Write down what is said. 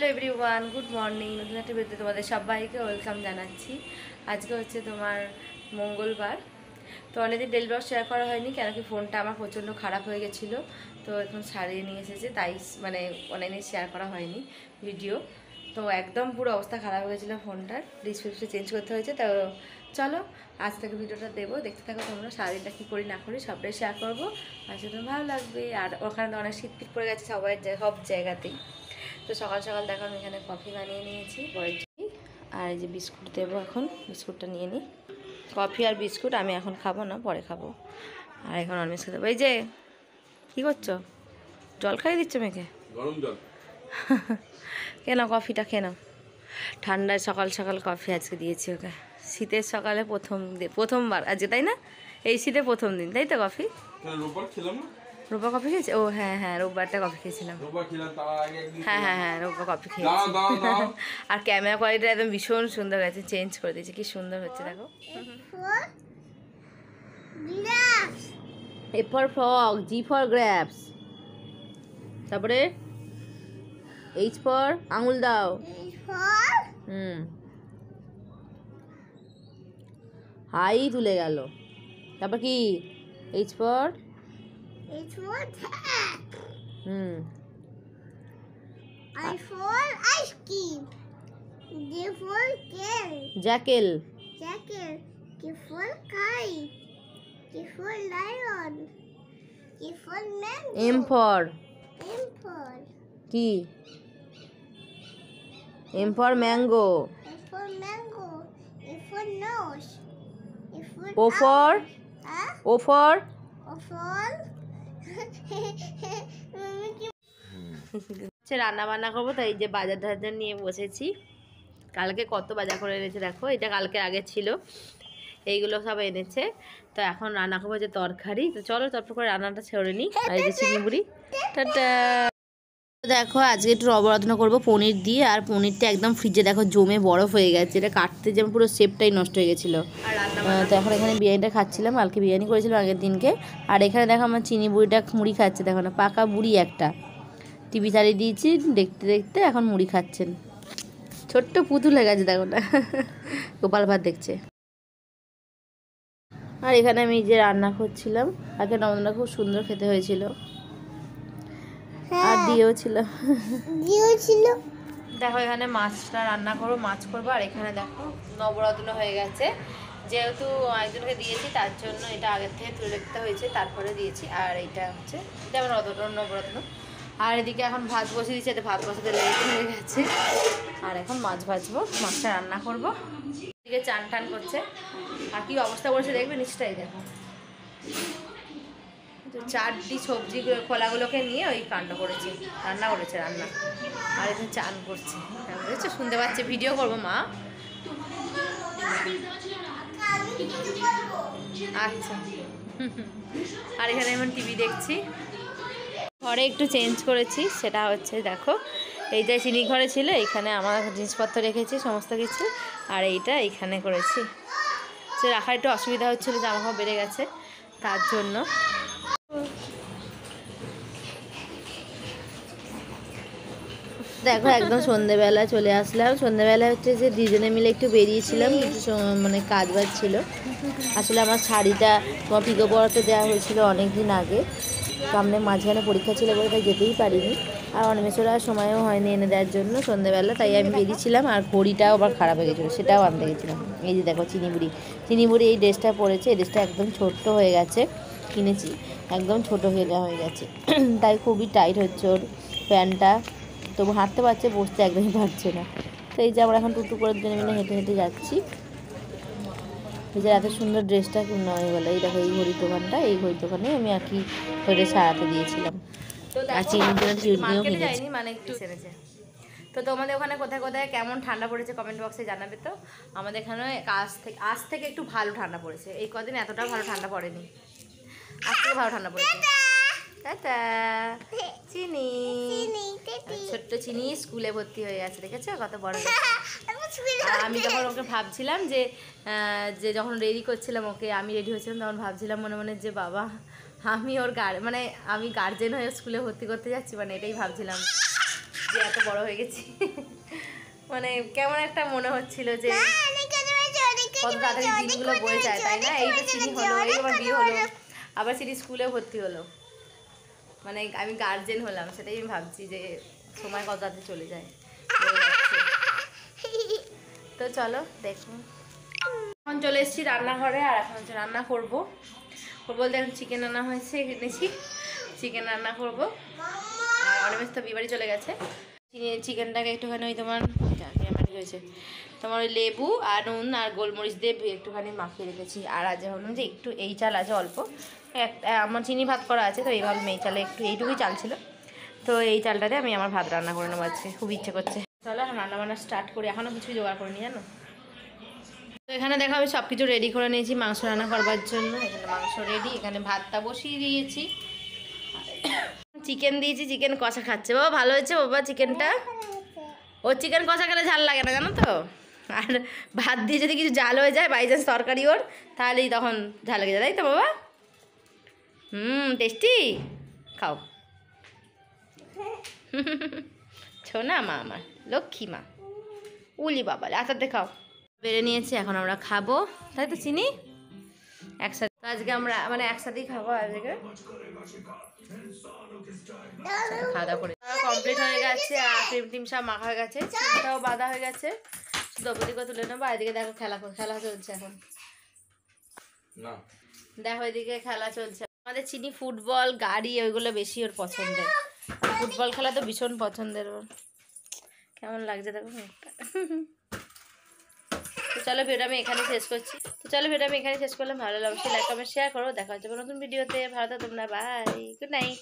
Hello everyone, good morning. নতুন একটা ভিডিওতে তোমাদের সবাইকে ওয়েলকাম জানাচ্ছি। আজকে হচ্ছে তোমার মঙ্গলবার। তো অনেকদিন ডেলি ব্লগ শেয়ার করা হয়নি, কেন কি ফোনটা আমার প্রচণ্ড খারাপ হয়ে গেছিলো। তো এখন সারিয়ে নিয়ে এসেছে, তাই মানে অনেকদিন শেয়ার করা হয়নি ভিডিও। তো একদম পুরো অবস্থা খারাপ হয়ে গেছিলো ফোনটার, ডিসপ্লে চেঞ্জ করতে হয়েছে। তো চলো আজ থেকে ভিডিওটা দেবো, দেখতে থাকো তোমরা। সারাদিনটা কী করি না করি সবটাই শেয়ার করবো, আর সেটা ভালো লাগবে। আর ওখানে তো অনেক শীত পড়ে গেছে সব জায়গাতেই। তো সকাল সকাল দেখো আমি এখানে কফি বানিয়ে নিয়েছি পরের জন্য। আর এই যে বিস্কুট দেবো, এখন বিস্কুটটা নিয়ে নিই। কফি আর বিস্কুট আমি এখন খাবো না, পরে খাবো। আর এখন অনমিস খেতে দেবো। এই যে কী করছো? জল খাইয়ে দিচ্ছ মেয়েকে? গরম জল। কেন কফিটা খেয়ে নাও। ঠান্ডায় সকাল সকাল কফি আজকে দিয়েছি ওকে। শীতের সকালে প্রথমবার আজকে, তাই না? এই শীতে প্রথম দিন, তাই তো? কফি রোববার কফি খেয়েছি। ও হ্যাঁ হ্যাঁ, রোববারটা কফি খেয়েছিলাম। হ্যাঁ হ্যাঁ হ্যাঁ, রোববার কফি খেয়েছি। আর ক্যামেরা কোয়ালিটি একদম ভীষণ সুন্দর গেছে, চেঞ্জ করে দিয়েছি। কি সুন্দর হচ্ছে দেখো। A for frog, G for grapes, তারপরে এইচ ফর আঙুল দাও। হাই তুলে গেল। তারপর কি? H for I for ice cream. J for Jekyll. jacket. K for kite. K for lion. K for mango. M for M for কি? M for mango. M for mango. A for nose. A for O for huh? O for O for রান্না বান্না করবো, তাই যে বাজার টাজার নিয়ে বসেছি। কালকে কত বাজার করে এনেছে দেখো, এটা কালকে আগে ছিল, এইগুলো সব এনেছে। তো এখন রান্না করবো যে তরকারি। তো চলো তারপর করে রান্নাটা ছেড়ে নিই। আর এই যে চিনি বুড়ি, টাটা। দেখো আজকে একটু নবরত্ন করবো পনির দিয়ে। আর পনিরটা একদম ফ্রিজে দেখো জমে বরফ হয়ে গেছে, এটা কাটতে যেমন পুরো শেপটাই নষ্ট হয়ে গেছিলো। তো এখন এখানে বিরিয়ানিটা খাচ্ছিলাম, কালকে বিরিয়ানি করেছিলাম আগের দিনকে। আর এখানে দেখো আমার চিনি বুড়িটা মুড়ি খাচ্ছে, দেখো না, পাকা বুড়ি একটা। টিভি চালিয়ে দিয়েছি, দেখতে দেখতে এখন মুড়ি খাচ্ছেন। ছোট্ট পুতুল হয়ে গেছে দেখো না, গোপাল ভাত দেখছে। আর এখানে আমি যে রান্না করছিলাম, আগে নন্দনা খুব সুন্দর খেতে হয়েছিল, আর দিয়েও ছিল। দেখো এখানে মাছটা রান্না করবো, মাছ করবো। আর এখানে দেখো নবরত্ন হয়ে গেছে, যেহেতু একজনকে দিয়েছি তার জন্য এটা আগের থেকে তুলে রাখতে হয়েছে, তারপরে দিয়েছি। আর এইটা হচ্ছে এটা আমার নবরত্ন। আর এদিকে এখন ভাত বসিয়ে দিচ্ছি, এটা ভাত বসাতে লেট হয়ে গেছে। আর এখন মাছ ভাজবো, মাছটা রান্না করবো। এদিকে চান টান করছে। আর কি অবস্থা করেছে দেখবে নিশ্চয়ই, দেখো চারটি সবজি খোলাগুলোকে নিয়ে ওই কাণ্ড করেছে, রান্না করেছে রান্না। আর এখন চান করছে, বুঝেছো? শুনতে পাচ্ছে, ভিডিও করবো মা। আচ্ছা। আর এখানে এখন টিভি দেখছি। ঘরে একটু চেঞ্জ করেছি, সেটা হচ্ছে দেখো এইটা চিনি ঘরে ছিল, এইখানে আমার জিনিসপত্র রেখেছি সমস্ত কিছু। আর এইটা এইখানে করেছি, সে রাখার একটু অসুবিধা হচ্ছিলো, জামা কাপড় বেড়ে গেছে তার জন্য। দেখো একদম সন্ধেবেলা চলে আসলাম। সন্ধেবেলা হচ্ছে যে দুজনে মিলে একটু বেরিয়েছিলাম, কিছু মানে কাজ বাজ ছিল। আসলে আমার শাড়িটা তোমার পিকো পরাতে দেওয়া হয়েছিল অনেক দিন আগে, সামনে মাঝখানে পরীক্ষা ছিল বলে তাই যেতেই পারিনি। আর অনেমেশোরা সময়ও হয়নি এনে দেওয়ার জন্য সন্ধেবেলা, তাই আমি বেরিয়েছিলাম। আর ঘড়িটাও আবার খারাপ হয়ে গেছিলো, সেটাও আনতে গেছিলাম। এই যে দেখো চিনি বুড়ি এই ড্রেসটা পরেছে, এই ড্রেসটা একদম ছোট্ট হয়ে গেছে, কিনেছি একদম ছোটো হয়ে গেছে, তাই খুবই টাইট হচ্ছে ওর প্যান্টটা। তবু হাঁটতে পারছে, বসতে একদমই পারছে না। তো এই যে আমরা এখন টুকটুক করে দুজনে মিলে হেঁটে হেঁটে যাচ্ছি। এই যে এত সুন্দর ড্রেসটা কিনা হয়ে গেলো। এই দেখো এই ঘড়ির দোকানটা, এই ঘড়ির দোকানে আমি আর কি ঘড়ি সারাতে দিয়েছিলাম। আর চিনির জন্য চিনিও কিনেছি, মানে একটু সেরেছে। তো তোমাদের ওখানে কোথায় কোথায় কেমন ঠান্ডা পড়েছে কমেন্ট বক্সে জানাবে। তো আমাদের এখানে আজ থেকে একটু ভালো ঠান্ডা পড়েছে, এই কদিন এতটাও ভালো ঠান্ডা পড়েনি, আজ থেকে ভালো ঠান্ডা পড়েছে। টাটা চিনি, ছোট্ট চিনি স্কুলে ভর্তি হয়ে গেছে, দেখেছো কত বড়। আমি যখন ওকে ভাবছিলাম যে যখন রেডি করছিলাম ওকে, আমি রেডি হয়েছিলাম, তখন ভাবছিলাম মনে মনে যে বাবা আমি ওর আমি গার্জেন হয়ে স্কুলে ভর্তি করতে যাচ্ছি, মানে এটাই ভাবছিলাম। যে এত বড় হয়ে গেছি। মানে কেমন একটা মনে হচ্ছিল যে কত তাড়াতাড়ি দিনগুলো বয়ে যায়, তাই না? এই তো চিনি হলো, এইবার বিয়ে হলো, আবার চিনি স্কুলে ভর্তি হলো, মানে আমি গার্জেন হলাম, সেটাই আমি ভাবছি যে সময় কত তাড়াতাড়ি চলে যায়। তো চলো দেখুন, এখন চলে এসেছি রান্নাঘরে, আর এখন হচ্ছে রান্না করবো বলতে এখন চিকেন রান্না হয়েছে, এনেছি চিকেন রান্না করবো। আর অনিমেষ তো বিয়ে বাড়ি চলে গেছে। চিকেনটাকে একটুখানি ওই তোমার হয়েছে তোমার ওই লেবু আর নুন আর গোলমরিচ দিয়ে একটুখানি মাখিয়ে রেখেছি। আর আজ ভাবলাম যে একটু এই চাল আছে অল্প, আমার চিনি ভাত করা আছে, তো এইভাবে এই চালে একটু এইটুকুই চাল ছিল, তো এই চালটাতে আমি আমার ভাত রান্না করে নেবো আজকে, খুব ইচ্ছে করছে। চলো এখন রান্নাবান্না স্টার্ট করি, এখনও কিছুই জোগাড় করিনি জানো। তো এখানে দেখো আমি সব কিছু রেডি করে নিয়েছি মাংস রান্না করবার জন্য। এখানে মাংস রেডি, এখানে ভাতটা বসিয়ে দিয়েছি, চিকেন দিয়েছি, চিকেন কষা খাচ্ছে। বাবা ভালো হয়েছে বাবা চিকেনটা, ও চিকেন কষা খেলে ঝাল লাগে না জানো তো। আর ভাত দিয়ে যদি কিছু ঝাল হয়ে যায় বাই চান্স তরকারি ওর, তাহলেই তখন ঝাল লেগে যায়, তাই তো বাবা? টেস্টি, খাও। ছোনা মা আমার লক্ষ্মী মা, উলি বাবা আসাতে খাও। বেড়ে নিয়েছি, এখন আমরা খাবো, তাই তো চিনি একসাথে। আজকে আমরা মানে একসাথেই খাবো আজকে। খাওয়া দাওয়া করে কমপ্লিট হয়ে গেছে, আর ক্রিম টিম সব মাখা হয়ে গেছে, চিনিটাও বাঁধা হয়ে গেছে, দপদিকে তুলে নেবো। এদিকে দেখো খেলা চলছে এখন, দেখো এদিকে খেলা চলছে। আমাদের চিনি ফুটবল গাড়ি ওইগুলো বেশি ওর পছন্দের, ফুটবল খেলা তো ভীষণ পছন্দের ওর। কেমন লাগছে দেখো। তো চলো ভিডিওটা আমি এখানে শেষ করছি। ভালো লাগলে অবশ্যই লাইক কমেন্ট শেয়ার করো। দেখা হচ্ছে নতুন ভিডিওতে। ভালো থাকো তোমরা, বাই, গুড নাইট।